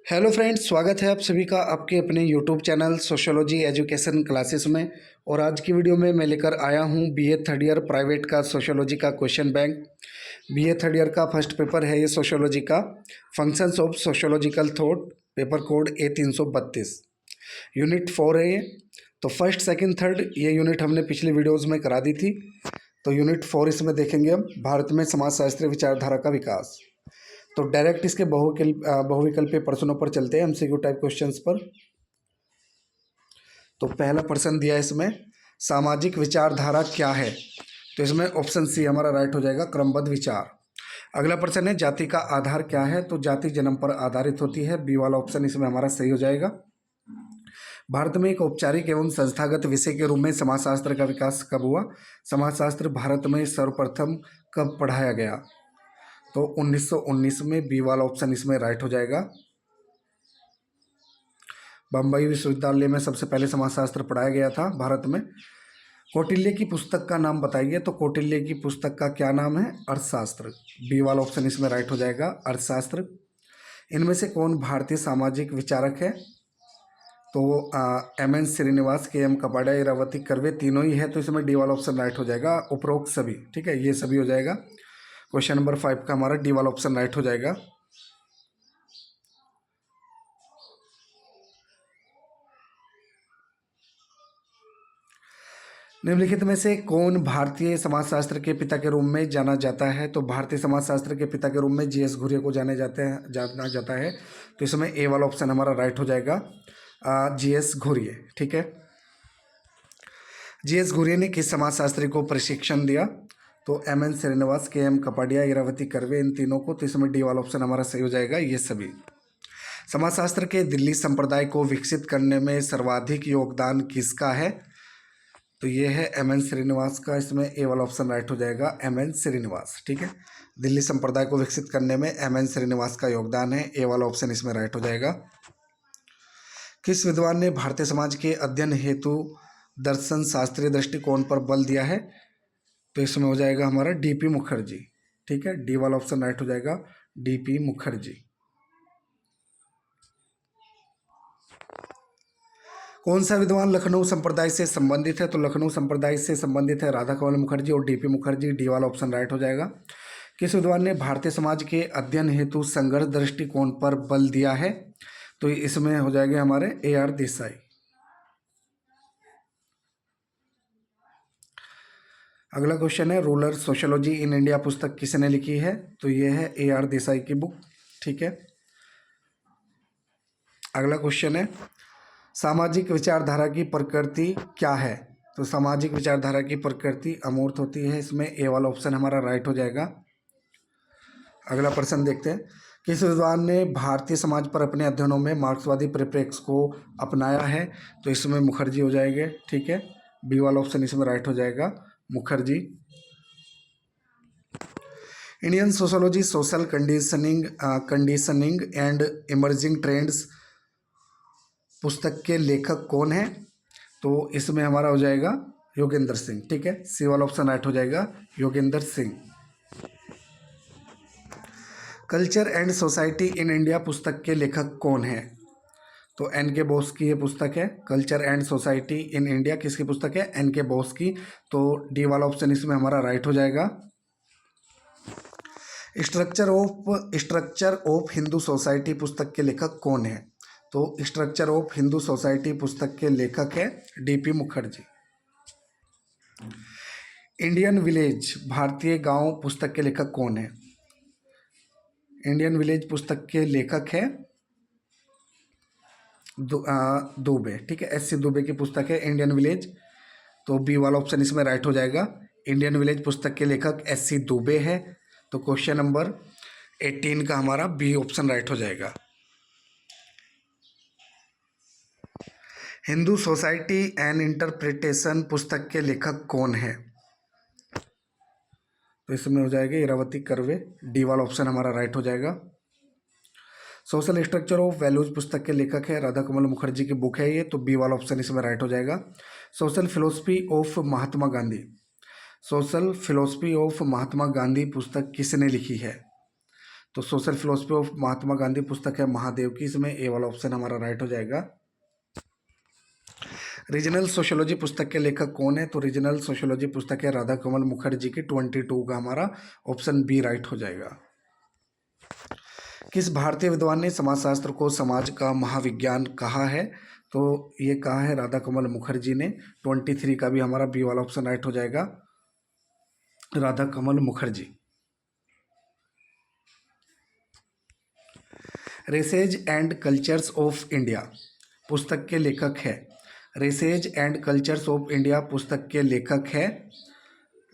Hello friends, स्वागत है आप सभी का आपके अपने YouTube channel sociology education classes में। और आज की वीडियो में मैं लेकर आया हूं बीए थर्ड ईयर प्राइवेट का सोशियोलॉजी का question bank. BA third year का फर्स्ट पेपर है ये सोशियोलॉजी का, functions of sociological thought, paper code A332, unit 4 है ये। तो फर्स्ट सेकंड थर्ड ये यूनिट हमने पिछली वीडियोज़ में करा दी थी। तो यूनिट 4 इसमें देखेंगे हम, भारत में समाजशास्त्रीय विचारधारा का विकास। तो डायरेक्ट इसके बहुविकल्पीय प्रश्नों पर चलते हैं, एमसीक्यू टाइप क्वेश्चंस पर। तो पहला प्रश्न दिया है इसमें, सामाजिक विचारधारा क्या है? तो इसमें ऑप्शन सी हमारा राइट हो जाएगा, क्रमबद्ध विचार। अगला प्रश्न है, जाति का आधार क्या है? तो जाति जन्म पर आधारित होती है, बी वाला ऑप्शन इसमें हमारा सही हो जाएगा। भारत में एक औपचारिक एवं संस्थागत विषय के रूप में समाजशास्त्र का विकास कब हुआ? समाजशास्त्र भारत में सर्वप्रथम कब पढ़ाया गया? तो 1919 में, बी वाला ऑप्शन इसमें राइट हो जाएगा। बम्बई विश्वविद्यालय में सबसे पहले समाजशास्त्र पढ़ाया गया था भारत में। कौटिल्य की पुस्तक का नाम बताइए। तो कौटिल्य की पुस्तक का क्या नाम है? अर्थशास्त्र। बी वाला ऑप्शन इसमें राइट हो जाएगा, अर्थशास्त्र। इनमें से कौन भारतीय सामाजिक विचारक है? तो एम.एन. श्रीनिवास, के.एम. कपाडिया, इरावती कर्वे, तीनों ही है। तो इसमें डी वाला ऑप्शन राइट हो जाएगा, उपरोक्त सभी। ठीक है, ये सभी हो जाएगा। क्वेश्चन नंबर 5 का हमारा डी वाला ऑप्शन राइट हो जाएगा। निम्नलिखित में से कौन भारतीय समाजशास्त्र के पिता के रूप में जाना जाता है? तो भारतीय समाजशास्त्र के पिता के रूप में जी.एस. घुरिया को जाना जाता है। तो इसमें ए वाला ऑप्शन हमारा राइट हो जाएगा, जी.एस. घुरिया। ठीक है, जी.एस. घुरिया ने किस समाजशास्त्री को प्रशिक्षण दिया? तो एम.एन. श्रीनिवास, के.एम. कपाडिया, इरावती कर्वे, इन तीनों को। तो इसमें डी वाला ऑप्शन हमारा सही हो जाएगा, ये सभी। समाजशास्त्र के दिल्ली संप्रदाय को विकसित करने में सर्वाधिक योगदान किसका है? तो ये है एम.एन. श्रीनिवास का। इसमें ए वाला ऑप्शन राइट हो जाएगा, एम.एन. श्रीनिवास। ठीक है, दिल्ली संप्रदाय को विकसित करने में एम.एन. श्रीनिवास का योगदान है, ए वाला ऑप्शन इसमें राइट हो जाएगा। किस विद्वान ने भारतीय समाज के अध्ययन हेतु दर्शन शास्त्रीय दृष्टिकोण पर बल दिया है? तो इसमें हो जाएगा हमारा डी.पी. मुखर्जी। ठीक है, डी वाला ऑप्शन राइट हो जाएगा, डी.पी. मुखर्जी। कौन सा विद्वान लखनऊ संप्रदाय से संबंधित है? तो लखनऊ संप्रदाय से संबंधित है राधा कमल मुखर्जी और डी.पी. मुखर्जी। डी वाला ऑप्शन राइट हो जाएगा। किस विद्वान ने भारतीय समाज के अध्ययन हेतु संघर्ष दृष्टिकोण पर बल दिया है? तो इसमें हो जाएंगे हमारे A.R. देसाई। अगला क्वेश्चन है, रूरल सोशियोलॉजी इन इंडिया पुस्तक किसने लिखी है? तो ये है A.R. देसाई की बुक। ठीक है, अगला क्वेश्चन है, सामाजिक विचारधारा की प्रकृति क्या है? तो सामाजिक विचारधारा की प्रकृति अमूर्त होती है। इसमें ए वाला ऑप्शन हमारा राइट हो जाएगा। अगला प्रश्न देखते हैं, किस विद्वान ने भारतीय समाज पर अपने अध्ययनों में मार्क्सवादी परिप्रेक्ष्य को अपनाया है? तो इसमें मुखर्जी हो जाएंगे। ठीक है, बी वाला ऑप्शन इसमें राइट हो जाएगा, Mukherjee. Indian sociology social conditioning and emerging trends पुस्तक के लेखक कौन है? तो इसमें हमारा हो जाएगा योगेंद्र सिंह। ठीक है, सी वाला ऑप्शन राइट हो जाएगा, Yogendra Singh. Culture and society in India पुस्तक के लेखक कौन है? तो N.K. बोस की ये पुस्तक है, culture and society in India. किसकी पुस्तक है? N.K. बोस की। तो डी वाला ऑप्शन इसमें हमारा राइट हो जाएगा। स्ट्रक्चर ऑफ हिंदू सोसाइटी पुस्तक के लेखक कौन है? तो स्ट्रक्चर ऑफ हिंदू सोसाइटी पुस्तक के लेखक है डी.पी. मुखर्जी। इंडियन विलेज भारतीय गांव पुस्तक के लेखक कौन है? इंडियन विलेज पुस्तक के लेखक है दुबे। ठीक है, S.C. दुबे की पुस्तक है इंडियन विलेज। तो बी वाला ऑप्शन इसमें राइट हो जाएगा, इंडियन विलेज पुस्तक के लेखक S.C. दुबे है। तो क्वेश्चन नंबर 18 का हमारा बी ऑप्शन राइट हो जाएगा। हिंदू सोसाइटी एंड इंटरप्रिटेशन पुस्तक के लेखक कौन है? तो इसमें हो जाएगा इरावती कर्वे। डी वाला ऑप्शन हमारा राइट हो जाएगा। सोशल स्ट्रक्चर ऑफ वैल्यूज पुस्तक के लेखक है राधा कमल मुखर्जी की बुक है ये। तो बी वाला ऑप्शन इसमें राइट हो जाएगा। Social philosophy of Mahatma Gandhi, social philosophy of Mahatma Gandhi पुस्तक किसने लिखी है? तो social philosophy of Mahatma Gandhi पुस्तक है महादेव की, इसमें ए वाला ऑप्शन हमारा राइट हो जाएगा। रीजनल सोशियोलॉजी पुस्तक के लेखक कौन है? तो रीजनल सोशियोलॉजी पुस्तक है राधा कमल मुखर्जी की, 22 का हमारा ऑप्शन बी राइट हो जाएगा। किस भारतीय विद्वान ने समाजशास्त्र को समाज का महाविज्ञान कहा है? तो ये कहा है राधा कमल मुखर्जी ने, 23 का भी हमारा बी वाला ऑप्शन राइट हो जाएगा, Radha Kamal Mukherjee. Races and cultures of India पुस्तक के लेखक है, races and cultures of India पुस्तक के लेखक है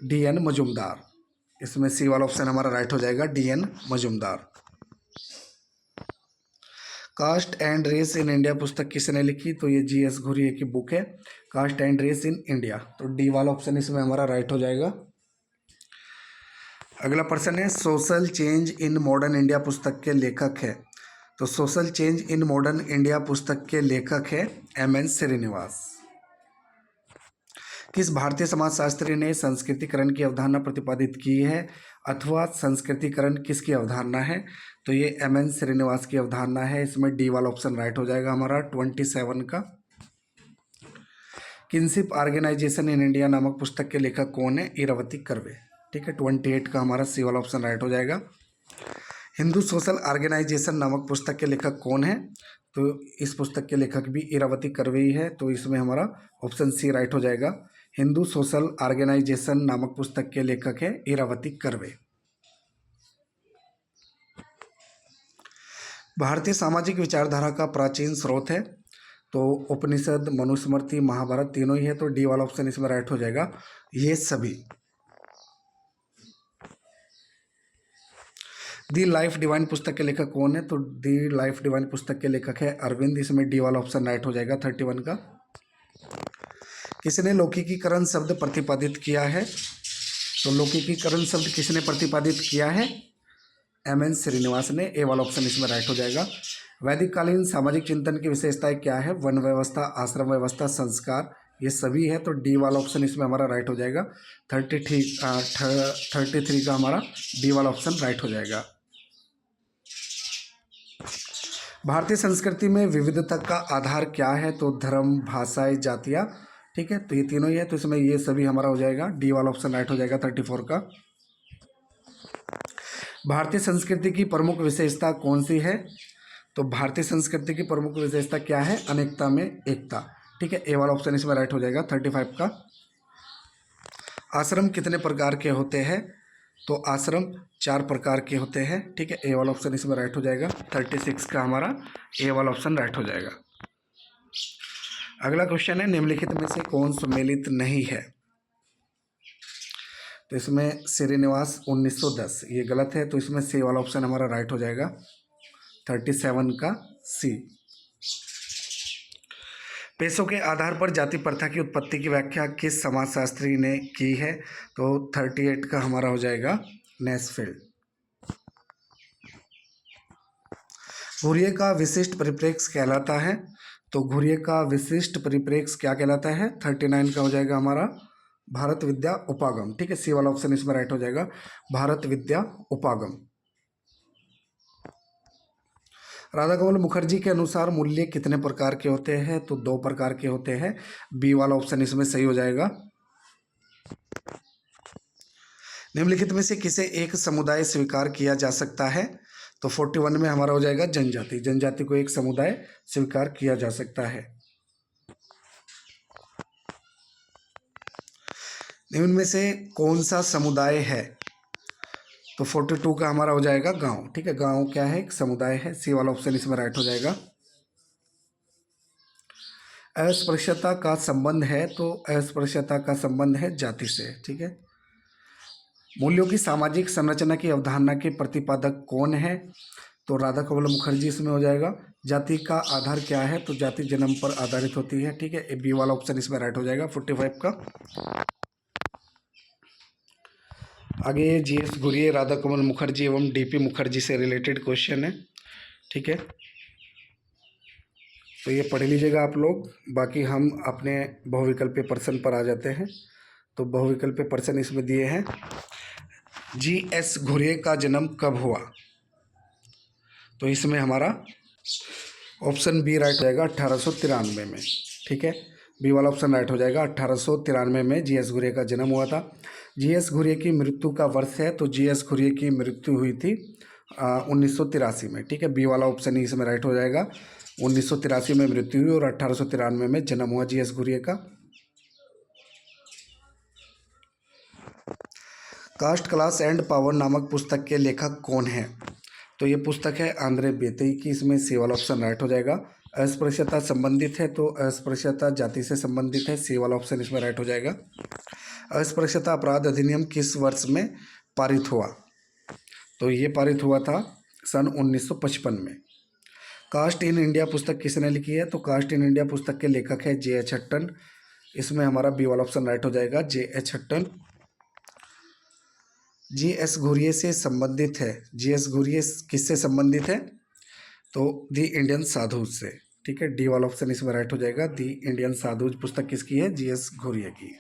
डी.एन. मजुमदार। इसमें सी वाला ऑप्शन हमारा राइट हो जाएगा, D N. Majumdar. Caste and race in India पुस्तक किसने लिखी? तो ये जी.एस. घुरिये की बुक है, caste and race in India. तो डी वाला ऑप्शन इसमें हमारा राइट हो जाएगा। अगला प्रश्न है social change in modern India पुस्तक के लेखक है, तो social change in modern India पुस्तक के लेखक है एम.एन. श्रीनिवास। किस भारतीय समाजशास्त्री ने संस्कृतिकरण की अवधारणा प्रतिपादित की है, अथवा संस्कृतिकरण किसकी अवधारणा है? तो ये एम.एन. श्रीनिवास की अवधारणा है, इसमें डी वाला ऑप्शन राइट हो जाएगा हमारा, 27 का। किनशिप ऑर्गेनाइजेशन इन इंडिया नामक पुस्तक के लेखक कौन है? इरावती कर्वे। ठीक है, 28 का हमारा सी वाला ऑप्शन राइट हो जाएगा। हिंदू सोशल ऑर्गेनाइजेशन नामक पुस्तक के लेखक कौन है? तो इस पुस्तक के लेखक भी इरावती कर्वे ही है, तो इसमें हमारा ऑप्शन सी राइट हो जाएगा। हिंदू सोशल ऑर्गेनाइजेशन नामक पुस्तक के लेखक है इरावती कर्वे। भारतीय सामाजिक विचारधारा का प्राचीन स्रोत है, तो उपनिषद, मनुस्मृति, महाभारत तीनों ही है, तो डी वाला ऑप्शन इसमें राइट हो जाएगा, ये सभी। दी लाइफ डिवाइन पुस्तक के लेखक कौन है? तो दी लाइफ डिवाइन पुस्तक के लेखक है अरविंद, इसमें डी वाला ऑप्शन राइट हो जाएगा, 31 का। किसने लौकिकीकरण शब्द प्रतिपादित किया है? तो लौकिकीकरण शब्द किसने प्रतिपादित किया है? एम.एन. श्रीनिवास ने, ए वाला ऑप्शन इसमें राइट हो जाएगा। वैदिक कालीन सामाजिक चिंतन की विशेषताएं क्या है? वन व्यवस्था, आश्रम व्यवस्था, संस्कार, ये सभी है, तो डी वाला ऑप्शन इसमें हमारा राइट हो जाएगा, 33 का हमारा डी वाला ऑप्शन राइट हो जाएगा। भारतीय संस्कृति में विविधता का आधार क्या है? तो धर्म, भाषाएं, जातियाँ। ठीक है, तो ये तीनों ही है, तो इसमें ये सभी हमारा हो जाएगा, डी वाला ऑप्शन राइट हो जाएगा, 34 का। भारतीय संस्कृति की प्रमुख विशेषता कौन सी है? तो भारतीय संस्कृति की प्रमुख विशेषता क्या है? अनेकता में एकता। ठीक है, ए वाला ऑप्शन इसमें राइट हो जाएगा, 35 का। आश्रम कितने प्रकार के होते हैं? तो आश्रम 4 प्रकार के होते हैं। ठीक है, ए वाला ऑप्शन इसमें राइट हो जाएगा, 36 का हमारा ए वाला ऑप्शन राइट हो जाएगा। अगला क्वेश्चन है निम्नलिखित में से कौन सम्मिलित नहीं है? तो इसमें श्रीनिवास 1910, ये गलत है, तो इसमें सी वाला ऑप्शन हमारा राइट हो जाएगा, 37 का सी। पेशों के आधार पर जाति प्रथा की उत्पत्ति की व्याख्या किस समाजशास्त्री ने की है? तो 38 का हमारा हो जाएगा, नेस्फील्ड। घुरिये का विशिष्ट परिप्रेक्ष्य कहलाता है, तो घुरिये का विशिष्ट परिप्रेक्ष्य क्या कहलाता है? 39 का हो जाएगा हमारा, भारत विद्या उपागम। ठीक है, सी वाला ऑप्शन इसमें राइट हो जाएगा, भारत विद्या उपागम। राधा कमल मुखर्जी के अनुसार मूल्य कितने प्रकार के होते हैं? तो 2 प्रकार के होते हैं, बी वाला ऑप्शन इसमें सही हो जाएगा। निम्नलिखित में से किसे एक समुदाय स्वीकार किया जा सकता है? तो 41 में हमारा हो जाएगा जनजाति, जनजाति को एक समुदाय स्वीकार किया जा सकता है। निम्न में से कौन सा समुदाय है? तो 42 का हमारा हो जाएगा गांव। ठीक है, गांव क्या है? एक समुदाय है, सी वाला ऑप्शन इसमें राइट हो जाएगा। अस्पृश्यता का संबंध है, तो अस्पृश्यता का संबंध है जाति से। ठीक है, मूल्यों की सामाजिक संरचना की अवधारणा के प्रतिपादक कौन है? तो राधा कमल मुखर्जी इसमें हो जाएगा। जाति का आधार क्या है? तो जाति जन्म पर आधारित होती है। ठीक है, बी वाला ऑप्शन इसमें राइट हो जाएगा, 45 का। आगे जी.एस. घुरिये, राधा कमल मुखर्जी एवं डी.पी. मुखर्जी से रिलेटेड क्वेश्चन है। ठीक है, तो ये पढ़ लीजिएगा आप लोग। बाकी हम अपने बहुविकल्पीय प्रश्न पर आ जाते हैं। तो बहुविकल्पीय प्रश्न इसमें दिए हैं, जी.एस. घुरिये का जन्म कब हुआ? तो इसमें हमारा ऑप्शन बी राइट हो जाएगा 1893 में। ठीक है, बी वाला ऑप्शन राइट हो जाएगा। 1893 में जी एस घुरिये का जन्म हुआ था। जी एस घुरिये की मृत्यु का वर्ष है, तो जी एस घुरिये की मृत्यु हुई थी 1983 में। ठीक है, बी वाला ऑप्शन ही इसमें राइट हो जाएगा। 1983 में मृत्यु हुई और 1893 में जन्म हुआ जी एस घुरिये का। कास्ट क्लास एंड पावर नामक पुस्तक के लेखक कौन है? तो ये पुस्तक है आंद्रे बेतई की। इसमें सी वाला ऑप्शन राइट हो जाएगा। अस्पृश्यता संबंधित है, तो अस्पृश्यता जाति से संबंधित है, सी वाला ऑप्शन इसमें राइट हो जाएगा। अस्पृश्यता अपराध अधिनियम किस वर्ष में पारित हुआ? तो ये पारित हुआ था सन 1955 में। कास्ट इन इंडिया पुस्तक किसने लिखी है? तो कास्ट इन इंडिया पुस्तक के लेखक है जे एच हट्टन। इसमें हमारा बी वाला ऑप्शन राइट हो जाएगा, जे एच हट्टन। जी एस घुरिये से संबंधित है। जी एस घुरिये किससे संबंधित है? तो दी इंडियन साधुज से। ठीक है, डी वाला ऑप्शन इसमें राइट हो जाएगा। दी इंडियन साधुज पुस्तक किसकी है? जी एस घुरिये की।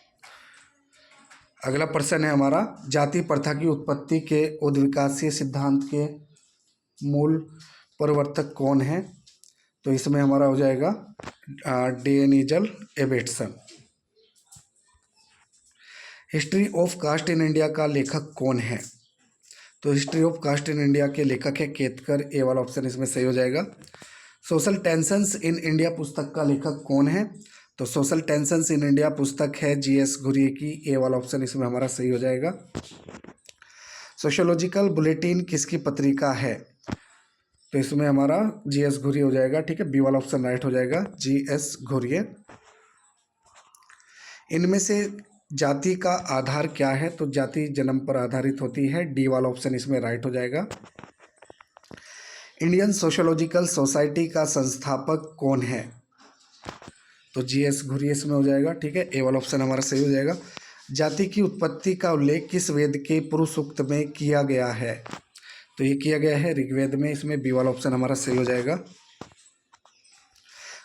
अगला प्रश्न है हमारा, जाति प्रथा की उत्पत्ति के उद्विकासीय सिद्धांत के मूल प्रवर्तक कौन है? तो इसमें हमारा हो जाएगा Denzil Ibbetson. History of caste in India का लेखक कौन है? तो history of caste in India के लेखक है केतकर। ए वाला ऑप्शन इसमें सही हो जाएगा। सोशल टेंशंस इन इंडिया पुस्तक का लेखक कौन है? तो सोशल टेंशंस इन इंडिया पुस्तक है जी एस घुरिये की। ए वाला ऑप्शन इसमें हमारा सही हो जाएगा। सोशियोलॉजिकल बुलेटिन किसकी पत्रिका है? तो इसमें हमारा जी एस घुरिये हो जाएगा। ठीक है, बी वाला ऑप्शन राइट हो जाएगा, जी एस घुरिये। इनमें से जाति का आधार क्या है? तो जाति जन्म पर आधारित होती है। डी वाला ऑप्शन इसमें राइट हो जाएगा। इंडियन सोशियोलॉजिकल सोसाइटी का संस्थापक कौन है? तो जी एस घुरिये इसमें हो जाएगा। ठीक है, ए वाला ऑप्शन हमारा सही हो जाएगा। जाति की उत्पत्ति का उल्लेख किस वेद के पुरुष सूक्त में किया गया है? तो ये किया गया है ऋग्वेद में। इसमें बी वाला ऑप्शन हमारा सही हो जाएगा।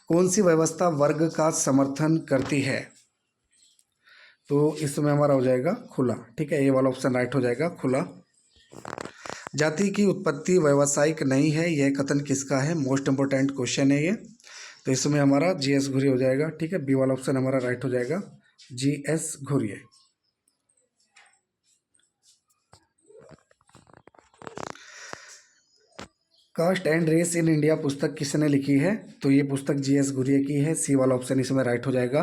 कौन सी व्यवस्था वर्ग का समर्थन करती है? तो इसमें हमारा हो जाएगा खुला। ठीक है, ये वाला ऑप्शन राइट हो जाएगा, खुला। जाति की उत्पत्ति व्यावसायिक नहीं है, यह कथन किसका है? मोस्ट इंपोर्टेंट क्वेश्चन है ये। तो इसमें हमारा जी एस घुरिये हो जाएगा। ठीक है, बी वाला ऑप्शन हमारा राइट हो जाएगा, G S Ghurye. Caste and race in India पुस्तक किसने लिखी है? तो ये पुस्तक जी एस घुरिये की है। सी वाला ऑप्शन इसमें राइट हो जाएगा।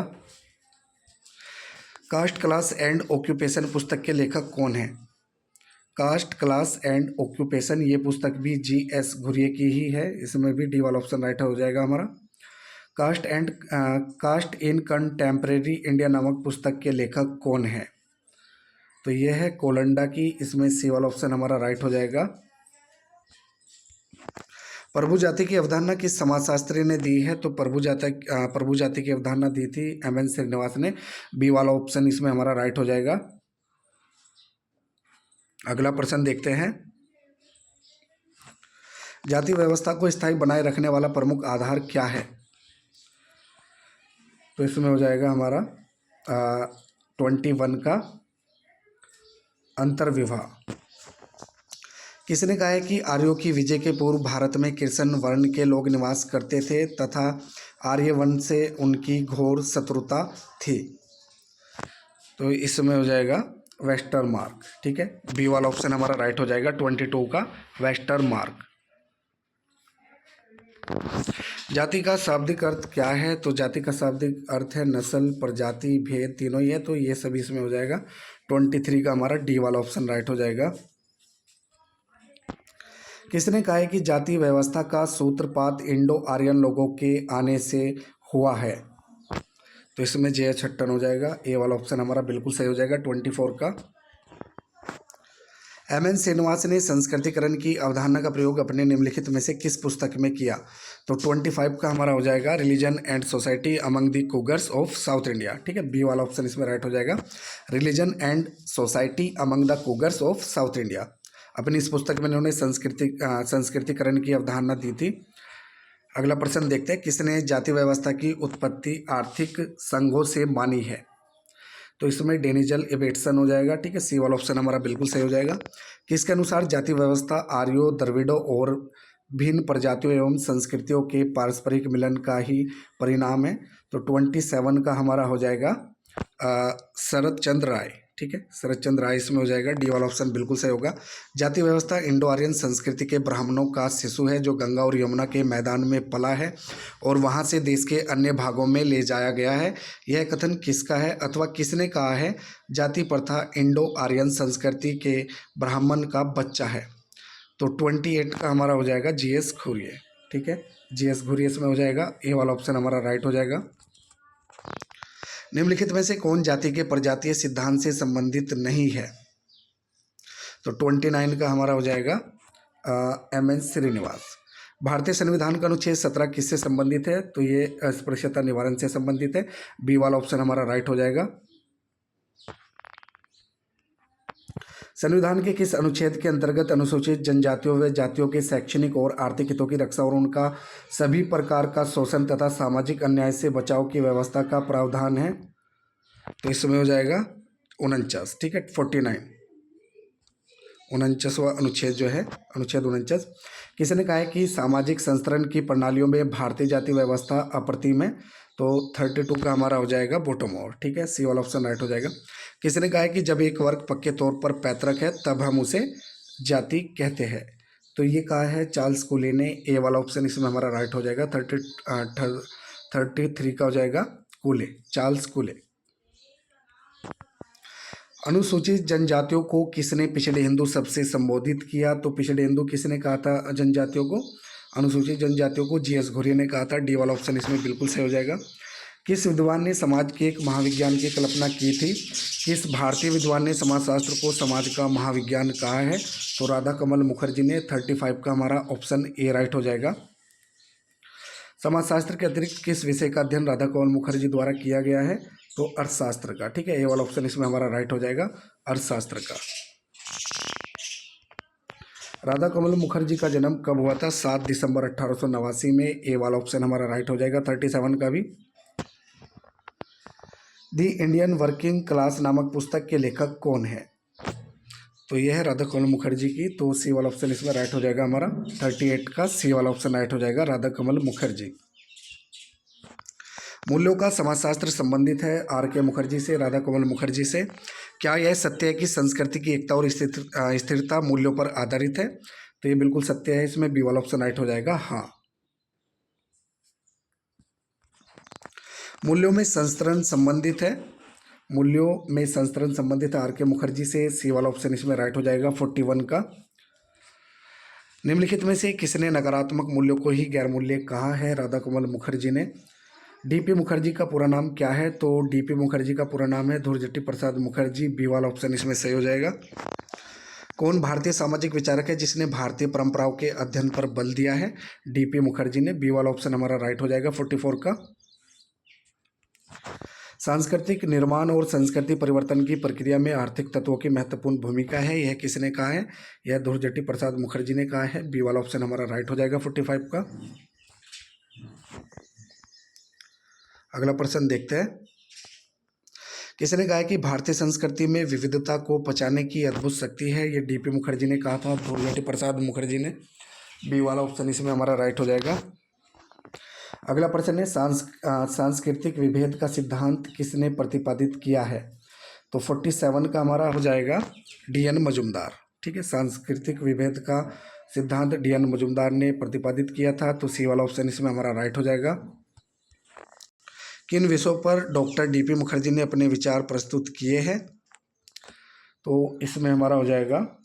कास्ट क्लास एंड ऑक्यूपेशन पुस्तक के लेखक कौन है? कास्ट क्लास एंड ऑक्यूपेशन ये पुस्तक भी जी एस घुरिये की ही है। इसमें भी डी वाला ऑप्शन राइट हो जाएगा हमारा। कास्ट इन कंटेम्प्रेरी इंडिया नामक पुस्तक के लेखक कौन है? तो ये है कोलंडा की। इसमें सी वाला ऑप्शन हमारा राइट हो जाएगा। प्रभु जाति की अवधारणा किस समाजशास्त्री ने दी है? तो प्रभु जाति की अवधारणा दी थी एम.एन. श्रीनिवास ने। बी वाला ऑप्शन इसमें हमारा राइट हो जाएगा। अगला प्रश्न देखते हैं, जाति व्यवस्था को स्थायी बनाए रखने वाला प्रमुख आधार क्या है? तो इसमें हो जाएगा हमारा 21 का अंतर्विवाह। किसने कहा है कि आर्यों की विजय के पूर्व भारत में कृष्ण वर्ण के लोग निवास करते थे तथा आर्य वर्ण से उनकी घोर शत्रुता थी? तो इसमें हो जाएगा वेस्टरमार्क। ठीक है, बी वाला ऑप्शन हमारा राइट हो जाएगा, 22 का वेस्टरमार्क। जाति का शाब्दिक अर्थ क्या है? तो जाति का शाब्दिक अर्थ है नस्ल, प्रजाति, भेद, तीनों ही है। तो ये सभी इसमें हो जाएगा। 23 का हमारा डी वाला ऑप्शन राइट हो जाएगा। किसने कहा है कि जाति व्यवस्था का सूत्रपात इंडो आर्यन लोगों के आने से हुआ है? तो इसमें जे एच हट्टन हो जाएगा। ए वाला ऑप्शन हमारा बिल्कुल सही हो जाएगा, 24 का। एम.एन. श्रीनिवास ने संस्कृतिकरण की अवधारणा का प्रयोग अपने निम्नलिखित में से किस पुस्तक में किया? तो 25 का हमारा हो जाएगा, religion and society among the Coorgs of south India. ठीक है, बी वाला ऑप्शन इसमें राइट हो जाएगा, religion and society among the Coorgs of south India. अपनी इस पुस्तक में उन्होंने संस्कृतिकरण की अवधारणा दी थी। अगला प्रश्न देखते हैं, किसने जाति व्यवस्था की उत्पत्ति आर्थिक संघों से मानी है? तो इसमें डेनिजल एबेटसन हो जाएगा। ठीक है, सी वाला ऑप्शन हमारा बिल्कुल सही हो जाएगा। किसके अनुसार जाति व्यवस्था आर्यों, द्रविड़ों और भिन्न प्रजातियों एवं संस्कृतियों के पारस्परिक मिलन का ही परिणाम है। तो 27 का हमारा हो जाएगा शरद चंद्र राय। ठीक है, शरद चंद्र राय इसमें हो जाएगा। डी वाला ऑप्शन बिल्कुल सही होगा। जाति व्यवस्था इंडो आर्यन संस्कृति के ब्राह्मणों का शिशु है जो गंगा और यमुना के मैदान में पला है और वहां से देश के अन्य भागों में ले जाया गया है। यह कथन किसका है अथवा किसने कहा है? जाति प्रथा इंडो आर्यन संस्कृति के ब्राह्मण का बच्चा है। तो 28 का हमारा हो जाएगा जीएस घुरिये। ठीक है, जीएस घुरिये इसमें हो जाएगा। ए वाला ऑप्शन हमारा राइट हो जाएगा। निम्नलिखित में से कौन जाति के प्रजातीय सिद्धांत से संबंधित नहीं है? तो 29 का हमारा हो जाएगा एम.एन. श्रीनिवास। भारतीय संविधान का अनुच्छेद 17 किससे संबंधित है? तो ये अस्पृश्यता निवारण से संबंधित है। बी वाला ऑप्शन हमारा राइट हो जाएगा। संविधान के किस अनुच्छेद के अंतर्गत अनुसूचित जनजातियों व जातियों के शैक्षणिक और आर्थिक हितों की रक्षा और उनका सभी प्रकार का शोषण तथा सामाजिक अन्याय से बचाव की व्यवस्था का प्रावधान है? तो इसमें हो जाएगा 49। ठीक है, 49 49वां अनुच्छेद जो है, अनुच्छेद 49। किसने कहा है कि सामाजिक संस्तरण की प्रणालियों में भारतीय जाति व्यवस्था अप्रतिम है? तो 32 का हमारा हो जाएगा बॉटम। ठीक है, सी वाला ऑप्शन राइट हो जाएगा। किसने कहा है कि जब एक वर्ग पक्के तौर पर पैतृक है तब हम उसे जाति कहते हैं? तो ये कहा है चार्ल्स कूले ने। ए वाला ऑप्शन इसमें हमारा राइट हो जाएगा। 33 का हो जाएगा कूले, चार्ल्स कूले। अनुसूचित जनजातियों को किसने पिछड़े हिंदू शब्द से संबोधित किया? तो पिछड़े हिंदू किसने कहा था जनजातियों को? अनुसूचित जनजातियों को जीएस घुरिये ने कहा था। डी वाला ऑप्शन इसमें बिल्कुल सही हो जाएगा। किस विद्वान ने समाज के एक महाविज्ञान की कल्पना की थी? किस भारतीय विद्वान ने समाजशास्त्र को समाज का महाविज्ञान कहा है? तो राधा कमल मुखर्जी ने। 35 का हमारा ऑप्शन ए राइट हो जाएगा। समाजशास्त्र के अतिरिक्त किस विषय का अध्ययन राधा कमल मुखर्जी द्वारा किया गया है? तो अर्थशास्त्र का। ठीक है, ए वाला ऑप्शन इसमें हमारा राइट हो जाएगा, अर्थशास्त्र का। राधा कमल मुखर्जी का जन्म कब हुआ था? 7 दिसंबर 1889 में। ए वाला ऑप्शन हमारा राइट हो जाएगा। 37 का भी। दी इंडियन वर्किंग क्लास नामक पुस्तक के लेखक कौन है? तो यह है राधा कमल मुखर्जी की। तो सी वाला ऑप्शन इसमें राइट हो जाएगा हमारा। 38 का सी वाला ऑप्शन राइट हो जाएगा, राधा कमल मुखर्जी। मूल्यों का समाजशास्त्र संबंधित है आर के मुखर्जी से, राधा कमल मुखर्जी से। क्या यह सत्य है कि संस्कृति की एकता और स्थिरता मूल्यों पर आधारित है? तो ये बिल्कुल सत्य है। इसमें बी वाला ऑप्शन राइट हो जाएगा, हाँ। मूल्यों में संस्तरण संबंधित है, मूल्यों में संस्तरण संबंधित है आर के मुखर्जी से। सी वाला ऑप्शन इसमें राइट हो जाएगा, 41 का। निम्नलिखित में से किसने नकारात्मक मूल्यों को ही गैर मूल्य कहा है? राधा कमल मुखर्जी ने। डीपी मुखर्जी का पूरा नाम क्या है? तो डीपी मुखर्जी का पूरा नाम है ध्रुवज्योति प्रसाद मुखर्जी। बी वाला ऑप्शन इसमें सही हो जाएगा। कौन भारतीय सामाजिक विचारक है जिसने भारतीय परंपराओं के अध्ययन पर बल दिया है? डीपी मुखर्जी ने। बी वाला ऑप्शन हमारा राइट हो जाएगा, 44 का। सांस्कृतिक निर्माण और संस्कृति परिवर्तन की प्रक्रिया में आर्थिक तत्वों की महत्वपूर्ण भूमिका है, यह किसने कहा है? यह ध्रुवज्योति प्रसाद मुखर्जी ने कहा है। बी वाला ऑप्शन हमारा राइट हो जाएगा, 45 का। अगला प्रश्न देखते हैं। किसने कहा है कि भारतीय संस्कृति में विविधता को पहचानने की अद्भुत शक्ति है? ये डीपी मुखर्जी ने कहा था, ध्रुवज्योति प्रसाद मुखर्जी ने। बी वाला ऑप्शन इसमें हमारा राइट हो जाएगा। अगला प्रश्न है सांस्कृतिक विभेद का सिद्धांत किसने प्रतिपादित किया है? तो 47 का हमारा हो जाएगा डी.एन. मजुमदार। ठीक है, सांस्कृतिक विभेद का सिद्धांत डी.एन. मजुमदार ने प्रतिपादित किया था। तो सी वाला ऑप्शन इसमें हमारा राइट हो जाएगा। किन विषयों पर डॉक्टर डीपी मुखर्जी ने अपने विचार प्रस्तुत किए हैं? तो इसमें हमारा हो जाएगा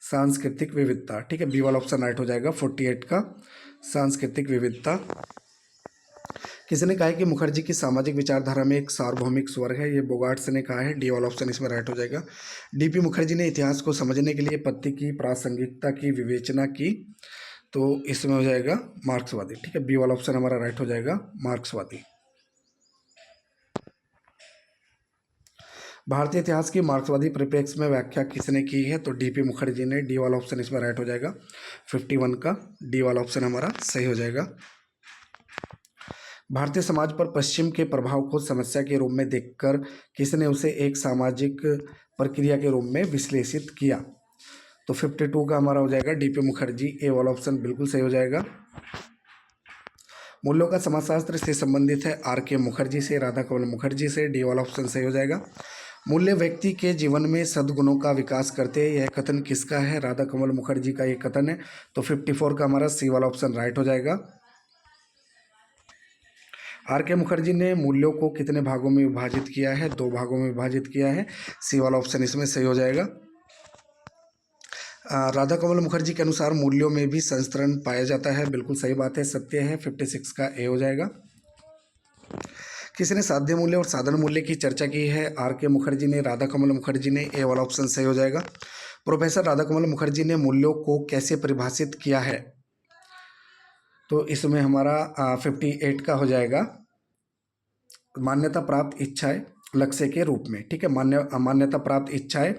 सांस्कृतिक विविधता। ठीक है, बी वाला ऑप्शन राइट हो जाएगा, 48 का, सांस्कृतिक विविधता। किसने कहा है कि मुखर्जी की सामाजिक विचारधारा में एक सार्वभौमिक स्वर है? ये बोगार्ट्स ने कहा है। डी वाला ऑप्शन इसमें राइट हो जाएगा। डीपी मुखर्जी ने इतिहास को समझने के लिए पद्धति की प्रासंगिकता की विवेचना की। तो इसमें हो जाएगा मार्क्सवादी। ठीक है, बी वाला ऑप्शन हमारा राइट हो जाएगा, मार्क्सवादी। भारतीय इतिहास की मार्क्सवादी परिप्रेक्ष्य में व्याख्या किसने की है? तो डीपी मुखर्जी ने। डी वाला ऑप्शन इसमें राइट हो जाएगा, 51 का। डी वाला ऑप्शन हमारा सही हो जाएगा। भारतीय समाज पर पश्चिम के प्रभाव को समस्या के रूप में देखकर किसने उसे एक सामाजिक प्रक्रिया के रूप में विश्लेषित किया? तो 52 का हमारा हो जाएगा डीपी मुखर्जी, ए वाला ऑप्शन बिल्कुल सही हो जाएगा। मूल्यों का समाजशास्त्र से संबंधित है आर के मुखर्जी से, राधा कमल मुखर्जी से, डी वाला ऑप्शन सही हो जाएगा। मूल्य व्यक्ति के जीवन में सद्गुणों का विकास करते हैं, यह कथन किसका है? राधा कमल मुखर्जी का ये कथन है। तो 54 का हमारा सी वाला ऑप्शन राइट हो जाएगा। आर के मुखर्जी ने मूल्यों को कितने भागों में विभाजित किया है? 2 भागों में विभाजित किया है, सी वाला ऑप्शन इसमें सही हो जाएगा। राधा कमल मुखर्जी के अनुसार मूल्यों में भी संस्करण पाया जाता है, बिल्कुल सही बात है, सत्य है, 56 का ए हो जाएगा। किसने साध्य मूल्य और साधन मूल्य की चर्चा की है? आर के मुखर्जी ने, राधा कमल मुखर्जी ने, ए वाला ऑप्शन सही हो जाएगा। प्रोफेसर राधा कमल मुखर्जी ने मूल्यों को कैसे परिभाषित किया है? तो इसमें हमारा 58 का हो जाएगा, मान्यता प्राप्त इच्छाएं लक्ष्य के रूप में, ठीक है, मान्यता प्राप्त इच्छाएं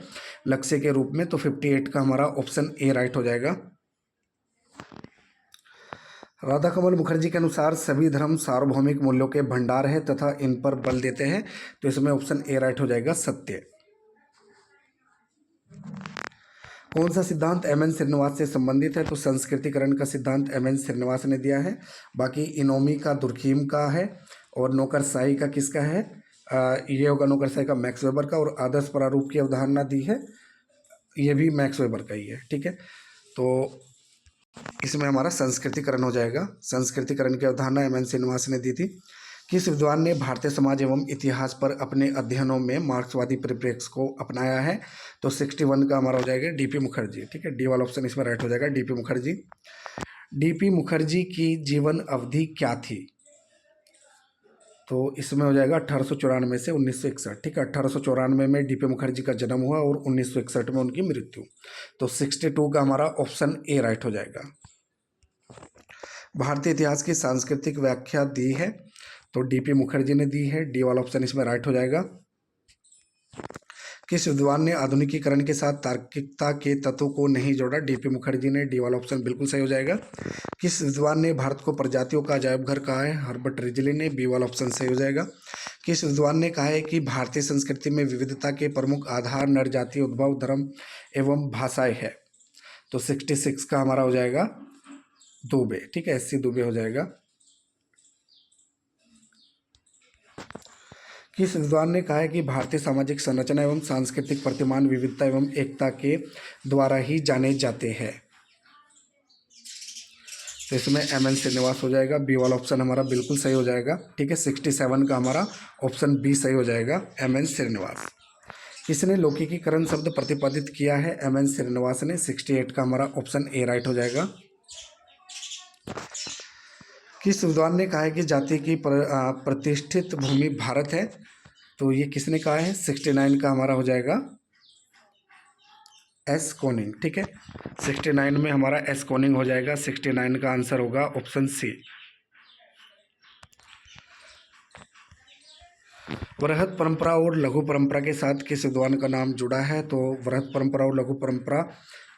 लक्ष्य के रूप में। तो 58 का हमारा ऑप्शन ए राइट हो जाएगा। राधा कमल मुखर्जी के अनुसार सभी धर्म सार्वभौमिक मूल्यों के भंडार है तथा इन पर बल देते हैं, तो इसमें ऑप्शन ए राइट हो जाएगा, सत्य। कौन सा सिद्धांत एम एन श्रीनिवास से संबंधित है? तो संस्कृतिकरण का सिद्धांत एम एन श्रीनिवास ने दिया है। बाकी इनोमी का दुर्खीम का है, और नौकरशाही का किसका है? ये होगा नौकरशाही का मैक्स वेबर का, और आदर्श प्रारूप की अवधारणा दी है, ये भी मैक्स वेबर का ही है, ठीक है। तो इसमें हमारा संस्कृतिकरण हो जाएगा। संस्कृतिकरण की अवधारणा एम एन श्रीनिवास ने दी थी। किस विद्वान ने भारतीय समाज एवं इतिहास पर अपने अध्ययनों में मार्क्सवादी परिप्रेक्ष्य को अपनाया है? तो 61 का हमारा हो जाएगा डीपी मुखर्जी, ठीक है, डी वाला ऑप्शन इसमें राइट हो जाएगा, डीपी मुखर्जी। डीपी मुखर्जी की जीवन अवधि क्या थी? तो इसमें हो जाएगा 1894 से 1961, ठीक है, 1894 में डीपी मुखर्जी का जन्म हुआ और 1961 में उनकी मृत्यु। तो 62 का हमारा ऑप्शन ए राइट हो जाएगा। भारतीय इतिहास की सांस्कृतिक व्याख्या दी है, तो डीपी मुखर्जी ने दी है, डी वाला ऑप्शन इसमें राइट हो जाएगा। किस विद्वान ने आधुनिकीकरण के साथ तार्किकता के तत्व को नहीं जोड़ा? डीपी मुखर्जी ने, डी वाला ऑप्शन बिल्कुल सही हो जाएगा। किस विद्वान ने भारत को प्रजातियों का अजायब घर कहा है? हर्बर्ट रिजली ने, बी वाला ऑप्शन सही हो जाएगा। किस विद्वान ने कहा है कि भारतीय संस्कृति में विविधता के प्रमुख आधार नर जाति, उद्भव, धर्म एवं भाषाएं है? तो 66 का हमारा हो जाएगा दुबे, ठीक है, एससी दुबे हो जाएगा। किस विद्वान ने कहा है कि भारतीय सामाजिक संरचना एवं सांस्कृतिक प्रतिमान विविधता एवं एकता के द्वारा ही जाने जाते हैं? तो इसमें एम एन श्रीनिवास हो जाएगा, बी वाला ऑप्शन हमारा बिल्कुल सही हो जाएगा, ठीक है, 67 का हमारा ऑप्शन बी सही हो जाएगा, एम एन श्रीनिवास। किसने लौकिकीकरण शब्द प्रतिपादित किया है? एम एन श्रीनिवास ने, 68 का हमारा ऑप्शन ए राइट हो जाएगा। किस विद्वान ने कहा है कि जाति की प्रतिष्ठित भूमि भारत है? तो ये किसने कहा है? 69 का हमारा हो जाएगा एस कोनिंग, ठीक है, 69 में हमारा एस कोनिंग हो जाएगा। 69 का आंसर होगा ऑप्शन सी। वृहत परंपरा और लघु परंपरा के साथ किस विद्वान का नाम जुड़ा है? तो वृहत परंपरा और लघु परंपरा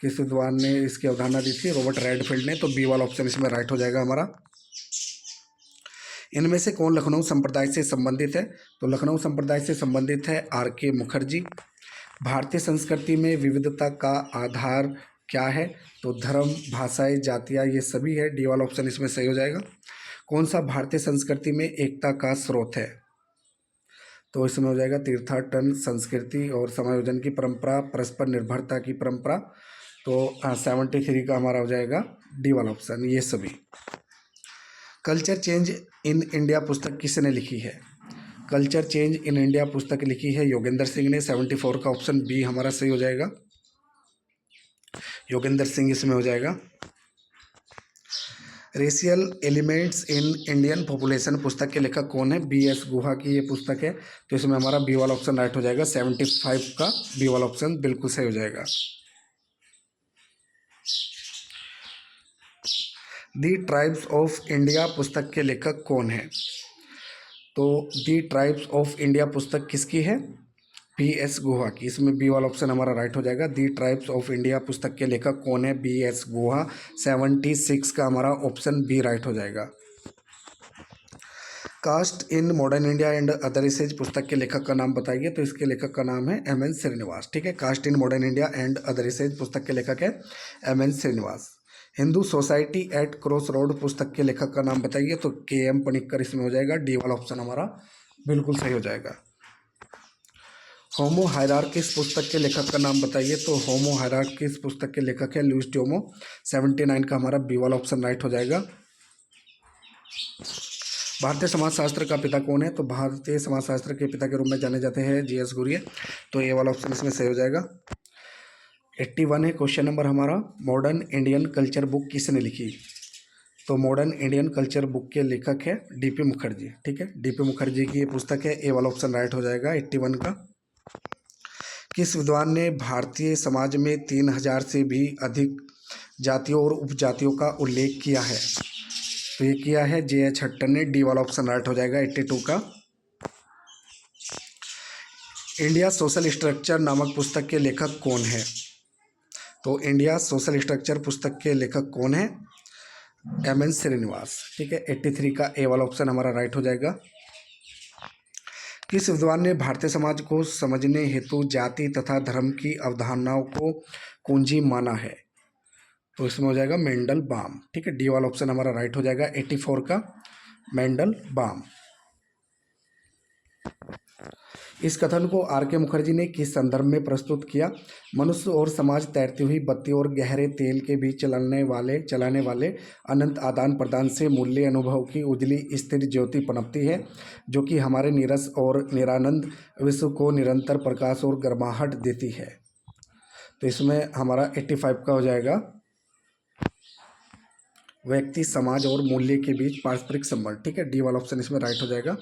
किस विद्वान ने इसकी अवधारणा दी थी? रॉबर्ट रेडफील्ड ने, तो बी वाला ऑप्शन इसमें राइट हो जाएगा हमारा। इनमें से कौन लखनऊ संप्रदाय से संबंधित है? तो लखनऊ संप्रदाय से संबंधित है आर के मुखर्जी। भारतीय संस्कृति में विविधता का आधार क्या है? तो धर्म, भाषाएं, जातियाँ, ये सभी है, डी वाला ऑप्शन इसमें सही हो जाएगा। कौन सा भारतीय संस्कृति में एकता का स्रोत है? तो इसमें हो जाएगा तीर्थाटन संस्कृति और समायोजन की परंपरा, परस्पर निर्भरता की परंपरा। तो 73 का हमारा हो जाएगा डी वाला ऑप्शन, ये सभी। कल्चर चेंज इन इंडिया पुस्तक किसने लिखी है? कल्चर चेंज इन इंडिया पुस्तक लिखी है योगेंद्र सिंह ने, 74 का ऑप्शन बी हमारा सही हो जाएगा, योगेंद्र सिंह इसमें हो जाएगा। Racial elements in Indian population पुस्तक के लेखक कौन है? बी एस गुहा की ये पुस्तक है, तो इसमें हमारा बी वाला ऑप्शन राइट हो जाएगा, 75 का बी वाला ऑप्शन बिल्कुल सही हो जाएगा। दी ट्राइब्स ऑफ इंडिया पुस्तक के लेखक कौन है? तो दी ट्राइब्स ऑफ इंडिया पुस्तक किसकी है? बी एस गुहा की, इसमें बी वाला ऑप्शन हमारा राइट हो जाएगा। दी ट्राइब्स ऑफ इंडिया पुस्तक के लेखक कौन है? बी एस गुहा, 76 का हमारा ऑप्शन बी राइट हो जाएगा। Caste in modern India and other essays पुस्तक के लेखक का नाम बताइए। तो इसके लेखक का नाम है एम एन श्रीनिवास। ठीक है, caste in modern India and other essays पुस्तक के लेखक है M N Srinivas. Hindu society at cross road पुस्तक के लेखक का नाम बताइए। तो के एम पनिक्कर इसमें हो जाएगा। डी वाला ऑप्शन हमारा बिल्कुल सही हो जाएगा। होमो हायरार्किस पुस्तक के लेखक का नाम बताइए। तो होमो हायरार्किस पुस्तक के लेखक है लुइस डोमो। 79 का हमारा बी वाला ऑप्शन राइट हो जाएगा। भारतीय समाजशास्त्र का पिता कौन है? तो भारतीय समाजशास्त्र के पिता के रूप में जाने जाते हैं जी एस गुरिये। तो ये वाला ऑप्शन इसमें सही हो जाएगा। 81 है क्वेश्चन नंबर हमारा, मॉडर्न इंडियन कल्चर बुक किसने लिखी? तो मॉडर्न इंडियन कल्चर बुक के लेखक है डीपी मुखर्जी। ठीक है, डीपी मुखर्जी की ये पुस्तक है। ए वाला ऑप्शन राइट हो जाएगा 81 का। किस विद्वान ने भारतीय समाज में 3000 से भी अधिक जातियों और उपजातियों का उल्लेख किया है? तो ये किया है जे एच हट्टन ने। डी वाला ऑप्शन राइट हो जाएगा 82 का। इंडिया सोशल स्ट्रक्चर नामक पुस्तक के लेखक कौन है? तो इंडिया सोशल स्ट्रक्चर पुस्तक के लेखक कौन है? M N Srinivas. ठीक है, 83 का ए वाला ऑप्शन हमारा राइट हो जाएगा। किस विद्वान ने भारतीय समाज को समझने हेतु जाति तथा धर्म की अवधारणाओं को कुंजी माना है? तो इसमें हो जाएगा मेंडल बाम। ठीक है, डी वाला ऑप्शन हमारा राइट हो जाएगा 84 का, मेंडल बाम। इस कथन को आर के मुखर्जी ने किस संदर्भ में प्रस्तुत किया? मनुष्य और समाज तैरती हुई बत्ती और गहरे तेल के बीच चलाने वाले अनंत आदान प्रदान से मूल्य अनुभव की उजली स्थिर ज्योति पनपती है, जो कि हमारे नीरस और निरानंद विश्व को निरंतर प्रकाश और गर्माहट देती है। तो इसमें हमारा 85 का हो जाएगा। व्यक्ति, समाज और मूल्य के बीच पारस्परिक संबंध। ठीक है, डी वाला ऑप्शन इसमें राइट हो जाएगा।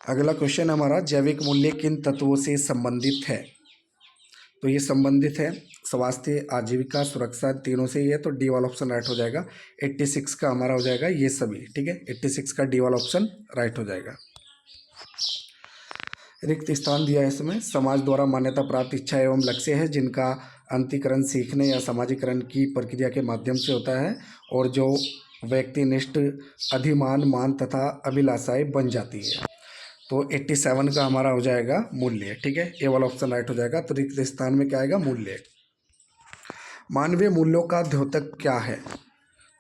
अगला क्वेश्चन हमारा, जैविक मूल्य किन तत्वों से संबंधित है? तो ये संबंधित है स्वास्थ्य, आजीविका, सुरक्षा, तीनों से ही है। तो डी वाला ऑप्शन राइट हो जाएगा। 86 का हमारा हो जाएगा ये सभी। ठीक है, 86 का डी वाला ऑप्शन राइट हो जाएगा। रिक्त स्थान दिया है इसमें, समाज द्वारा मान्यता प्राप्त इच्छा एवं लक्ष्य है जिनका अंतिकरण सीखने या सामाजिकरण की प्रक्रिया के माध्यम से होता है और जो व्यक्तिनिष्ठ अधिमान, मान तथा अभिलाषाएं बन जाती है। तो 87 का हमारा हो जाएगा मूल्य। ठीक है, ये वाला ऑप्शन राइट हो जाएगा। तो रिक्त स्थान में क्या आएगा? मूल्य। मानवीय मूल्यों का द्योतक क्या है?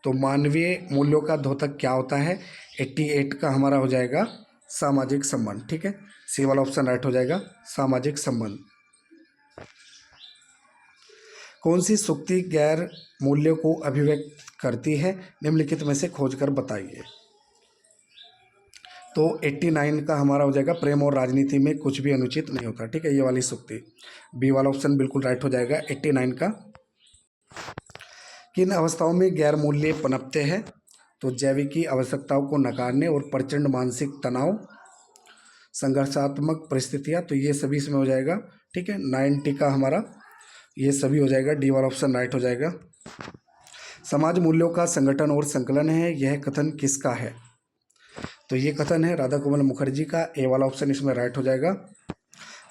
तो मानवीय मूल्यों का द्योतक क्या होता है? 88 का हमारा हो जाएगा सामाजिक संबंध। ठीक है, सी वाला ऑप्शन राइट हो जाएगा, सामाजिक संबंध। कौन सी सूक्ति गैर मूल्य को अभिव्यक्त करती है? निम्नलिखित में से खोजकर बताइए। तो 89 का हमारा हो जाएगा, प्रेम और राजनीति में कुछ भी अनुचित नहीं होता। ठीक है, ये वाली सूक्ति। बी वाला ऑप्शन बिल्कुल राइट हो जाएगा 89 का। किन अवस्थाओं में गैर मूल्य पनपते हैं? तो जैविकी आवश्यकताओं को नकारने और प्रचंड मानसिक तनाव, संघर्षात्मक परिस्थितियाँ। तो ये सभी इसमें हो जाएगा। ठीक है, 90 का हमारा ये सभी हो जाएगा। डी वाला ऑप्शन राइट हो जाएगा। समाज मूल्यों का संगठन और संकलन है, यह कथन किसका है? तो ये कथन है राधा कमल मुखर्जी का। ए वाला ऑप्शन इसमें राइट हो जाएगा।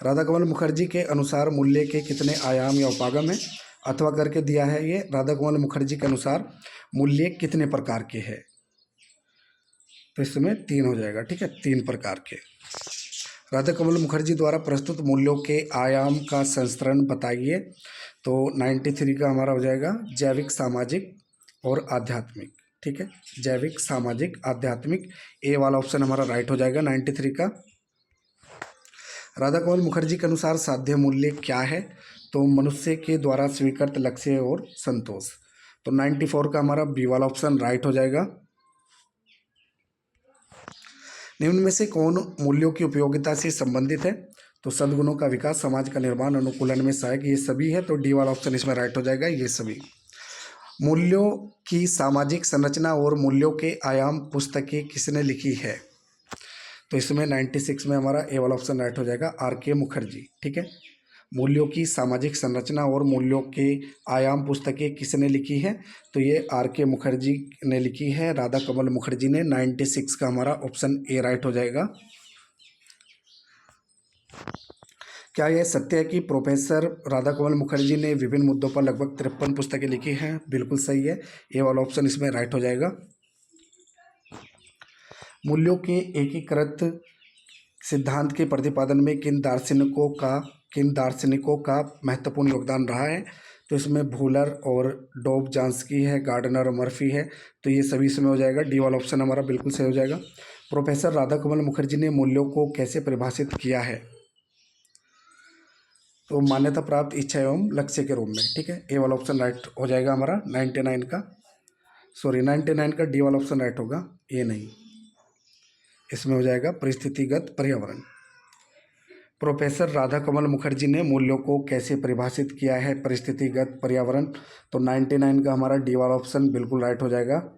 राधा कमल मुखर्जी के अनुसार मूल्य के कितने आयाम या उपागम है? अथवा करके दिया है ये। राधा कमल मुखर्जी के अनुसार मूल्य कितने प्रकार के हैं? तो इसमें 3 हो जाएगा। ठीक है, 3 प्रकार के। राधा कमल मुखर्जी द्वारा प्रस्तुत मूल्यों के आयाम का संस्करण बताइए। तो 93 का हमारा हो जाएगा जैविक, सामाजिक और आध्यात्मिक। ठीक है, जैविक, सामाजिक, आध्यात्मिक। ए वाला ऑप्शन हमारा राइट हो जाएगा 93 का। राधा कमल मुखर्जी के अनुसार साध्य मूल्य क्या है? तो मनुष्य के द्वारा स्वीकृत लक्ष्य और संतोष। तो 94 का हमारा बी वाला ऑप्शन राइट हो जाएगा। निम्न में से कौन मूल्यों की उपयोगिता से संबंधित है? तो सद्गुणों का विकास, समाज का निर्माण, अनुकूलन में सहायक, ये सभी है। तो डी वाला ऑप्शन इसमें राइट हो जाएगा, ये सभी। मूल्यों की सामाजिक संरचना और मूल्यों के आयाम पुस्तकें किसने लिखी है? तो इसमें 96 में हमारा ए वाला ऑप्शन राइट हो जाएगा, आर के मुखर्जी। ठीक है, मूल्यों की सामाजिक संरचना और मूल्यों के आयाम पुस्तकें किसने लिखी है? तो ये आर के मुखर्जी ने लिखी है, राधा कमल मुखर्जी ने। 96 का हमारा ऑप्शन ए राइट हो जाएगा। क्या यह सत्य है कि प्रोफेसर राधा कमल मुखर्जी ने विभिन्न मुद्दों पर लगभग 53 पुस्तकें लिखी हैं? बिल्कुल सही है, ये वाला ऑप्शन इसमें राइट हो जाएगा। मूल्यों के एकीकृत सिद्धांत के प्रतिपादन में किन दार्शनिकों का महत्वपूर्ण योगदान रहा है? तो इसमें भूलर और डोबझांस्की है, गार्डनर और मर्फी है। तो ये सभी इसमें हो जाएगा, डी वाला ऑप्शन हमारा बिल्कुल सही हो जाएगा। प्रोफेसर राधाकमल मुखर्जी ने मूल्यों को कैसे परिभाषित किया है? तो मान्यता प्राप्त इच्छा एवं लक्ष्य के रूप में, ठीक है, ए वाला ऑप्शन राइट हो जाएगा हमारा 99 का डी वाला ऑप्शन राइट होगा, ए नहीं। इसमें हो जाएगा परिस्थितिगत पर्यावरण। प्रोफेसर राधाकमल मुखर्जी ने मूल्यों को कैसे परिभाषित किया है? परिस्थितिगत पर्यावरण। तो 99 का हमारा डी वाला ऑप्शन बिल्कुल राइट हो जाएगा।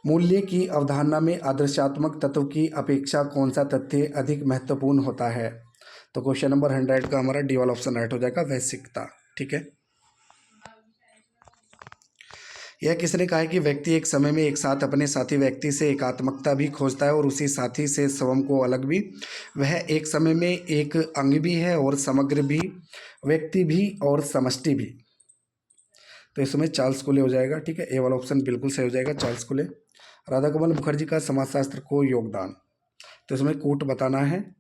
मूल्य की अवधारणा में आदर्शात्मक तत्व की अपेक्षा कौन सा तथ्य अधिक महत्वपूर्ण होता है? तो क्वेश्चन नंबर 100 का हमारा डी वाला ऑप्शन राइट हो जाएगा, वैश्विकता, ठीक है। यह किसने कहा है कि व्यक्ति एक समय में एक साथ अपने साथी व्यक्ति से एकात्मकता भी खोजता है और उसी साथी से स्वयं को अलग भी? वह एक समय में एक अंग भी है और समग्र भी, व्यक्ति भी और समष्टि भी। तो इसमें चार्ल्स कुले हो जाएगा, ठीक है, ए वाला ऑप्शन बिल्कुल सही हो जाएगा, चार्ल्स कुले। राधाकमल मुखर्जी का समाजशास्त्र को योगदान। तो इसमें कूट बताना है,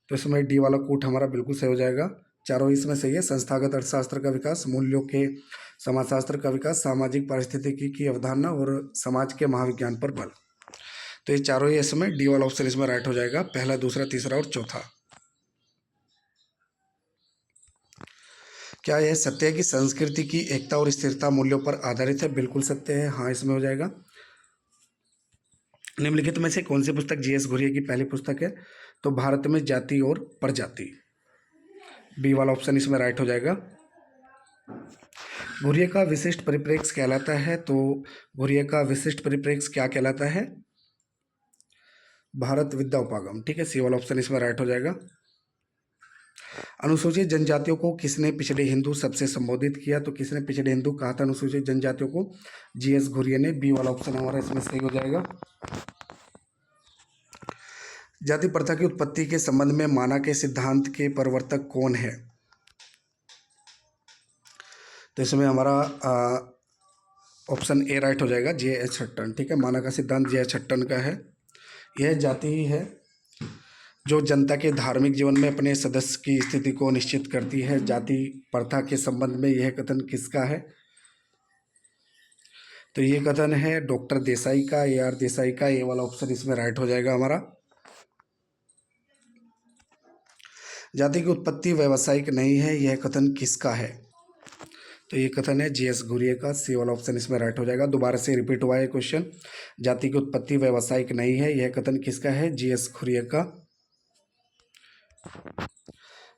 तो इसमें डी वाला कूट हमारा बिल्कुल सही हो जाएगा। चारों इसमें सही है। संस्थागत अर्थशास्त्र का विकास, मूल्यों के समाजशास्त्र का विकास, सामाजिक पारिस्थितिकी की अवधारणा और समाज के महाविज्ञान पर बल। तो ये चारों ही इसमें डी वाला ऑप्शन इसमें राइट हो जाएगा, पहला, दूसरा, तीसरा और चौथा। क्या यह सत्य है कि संस्कृति की एकता और स्थिरता मूल्यों पर आधारित है? बिल्कुल सत्य है, हाँ इसमें हो जाएगा। निम्नलिखित में से कौन सी पुस्तक जीएस घुरिया की पहली पुस्तक है? तो भारत में जाति और प्रजाति, बी वाला ऑप्शन इसमें राइट हो जाएगा। घुरिया का विशिष्ट परिप्रेक्ष्य कहलाता है, तो घुरिया का विशिष्ट परिप्रेक्ष्य क्या कहलाता है? भारत विद्या उपागम, ठीक है, सी वाला ऑप्शन इसमें राइट हो जाएगा। अनुसूचित जनजातियों को किसने पिछड़े हिंदू सबसे संबोधित किया? तो किसने पिछड़े हिंदू कहा था अनुसूचित जनजातियों को? जीएस घुरिया ने, बी वाला ऑप्शन हमारा इसमें सही हो जाएगा। जाति प्रथा की उत्पत्ति के संबंध में माना के सिद्धांत के प्रवर्तक कौन है? तो इसमें हमारा ऑप्शन ए राइट हो जाएगा, जे.एच. हट्टन, ठीक है, माना का सिद्धांत जे.एच. हट्टन का है। यह जाति ही है जो जनता के धार्मिक जीवन में अपने सदस्य की स्थिति को निश्चित करती है। जाति प्रथा के संबंध में यह कथन किसका है? तो ये कथन है डॉक्टर देसाई का, ए.आर. देसाई का, ये वाला ऑप्शन इसमें राइट हो जाएगा हमारा। जाति की उत्पत्ति व्यावसायिक नहीं है, यह कथन किसका है? तो ये कथन है जीएस घुरिया का, सी वाला ऑप्शन इसमें राइट हो जाएगा। दोबारा से रिपीट हुआ है क्वेश्चन, जाति की उत्पत्ति व्यावसायिक नहीं है, यह कथन किसका है? जीएस घुरिया का।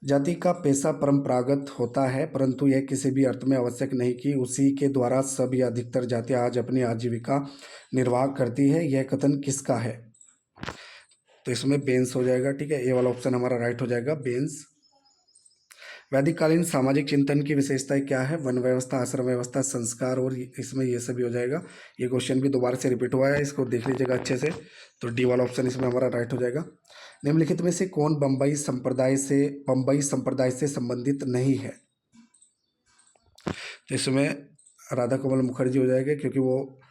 जाति का पेशा परंपरागत होता है, परंतु यह किसी भी अर्थ में आवश्यक नहीं कि उसी के द्वारा सब या अधिकतर जातियां आज अपनी आजीविका निर्वाह करती है, यह कथन किसका है? तो इसमें बेंस हो जाएगा, ठीक है, ए वाला ऑप्शन हमारा राइट हो जाएगा, बेंस। वैदिक कालीन सामाजिक चिंतन की विशेषताएं क्या है? वन व्यवस्था, आश्रम व्यवस्था, संस्कार, और इसमें ये सभी हो जाएगा। ये क्वेश्चन भी दोबारा से रिपीट हुआ है, इसको देख लीजिएगा अच्छे से। तो डी वाला ऑप्शन इसमें हमारा राइट हो जाएगा। निम्नलिखित में से कौन बम्बई संप्रदाय से संबंधित नहीं है? तो इसमें राधा कमल मुखर्जी हो जाएगा, क्योंकि वो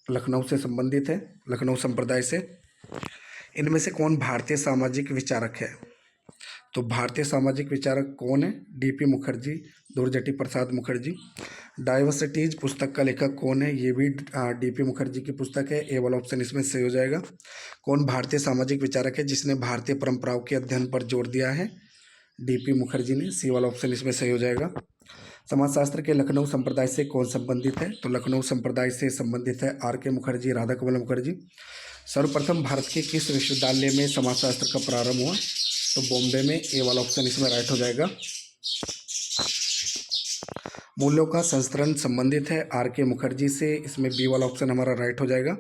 लखनऊ से संबंधित है, लखनऊ संप्रदाय से। इनमें से कौन भारतीय सामाजिक विचारक है? तो भारतीय सामाजिक विचारक कौन है? डीपी मुखर्जी, दुर्जटी प्रसाद मुखर्जी। डाइवर्सिटीज पुस्तक का लेखक कौन है? ये भी डीपी मुखर्जी की पुस्तक है, ए वाला ऑप्शन इसमें सही हो जाएगा। कौन भारतीय सामाजिक विचारक है जिसने भारतीय परंपराओं के अध्ययन पर जोर दिया है? डीपी मुखर्जी ने, सी वाला ऑप्शन इसमें सही हो जाएगा। समाजशास्त्र के लखनऊ संप्रदाय से कौन संबंधित है? तो लखनऊ संप्रदाय से संबंधित है आर के मुखर्जी, राधा कमल मुखर्जी। सर्वप्रथम भारत के किस विश्वविद्यालय में समाजशास्त्र का प्रारंभ हुआ? तो बॉम्बे में, ए वाला ऑप्शन इसमें राइट हो जाएगा। मूल्यों का संस्करण संबंधित है आर के मुखर्जी से, इसमें बी वाला ऑप्शन हमारा राइट हो जाएगा।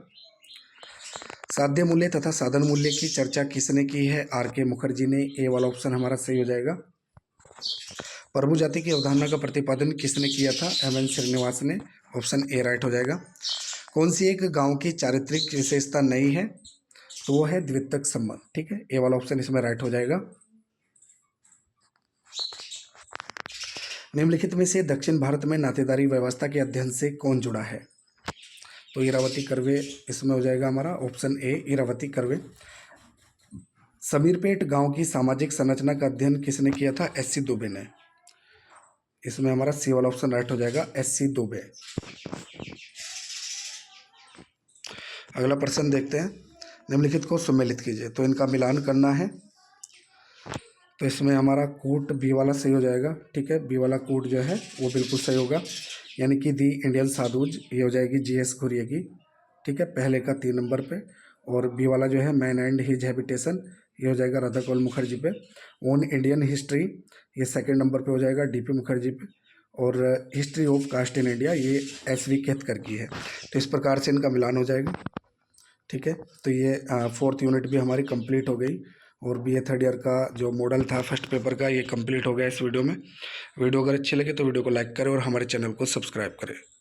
साध्य मूल्य तथा साधन मूल्य की चर्चा किसने की है? आर के मुखर्जी ने, ए वाला ऑप्शन हमारा सही हो जाएगा। प्रभु जाति की अवधारणा का प्रतिपादन किसने किया था? एम.एन. श्रीनिवास ने, ऑप्शन ए राइट हो जाएगा। कौन सी एक गांव की चारित्रिक विशेषता नहीं है? तो वो है द्वितक संबंध, ठीक है, ए वाला ऑप्शन इसमें राइट हो जाएगा। निम्नलिखित में से दक्षिण भारत में नातेदारी व्यवस्था के अध्ययन से कौन जुड़ा है? तो इरावती कर्वे इसमें हो जाएगा हमारा ऑप्शन ए, इरावती कर्वे। समीरपेट गांव की सामाजिक संरचना का अध्ययन किसने किया था? एस.सी. दुबे ने। इसमें हमारा सी वाला ऑप्शन राइट हो जाएगा, एस.सी. दुबे। अगला प्रश्न देखते हैं, निम्नलिखित को सम्मिलित कीजिए। तो इनका मिलान करना है, तो इसमें हमारा कूट बी वाला सही हो जाएगा। ठीक है, बी वाला कूट जो है वो बिल्कुल सही होगा, यानी कि दी इंडियन साधुज, ये हो जाएगी जी.एस. घुरिये की। ठीक है, पहले का 3 नंबर पे। और बी वाला जो है मैन एंड हिज हैबिटेशन, ये हो जाएगा राधा कमल मुखर्जी पे। ऑन इंडियन हिस्ट्री, ये 2nd नंबर पे हो जाएगा डी.पी. मुखर्जी पे। और history of caste in India, ये एस.वी. केतकर की है। तो इस प्रकार से इनका मिलान हो जाएगा। ठीक है, तो ये 4th यूनिट भी हमारी कंप्लीट हो गई, और BA 3rd ईयर का जो मॉडल था फर्स्ट पेपर का, ये कंप्लीट हो गया इस वीडियो में। वीडियो अगर अच्छी लगे तो वीडियो को लाइक करें और हमारे चैनल को सब्सक्राइब करें।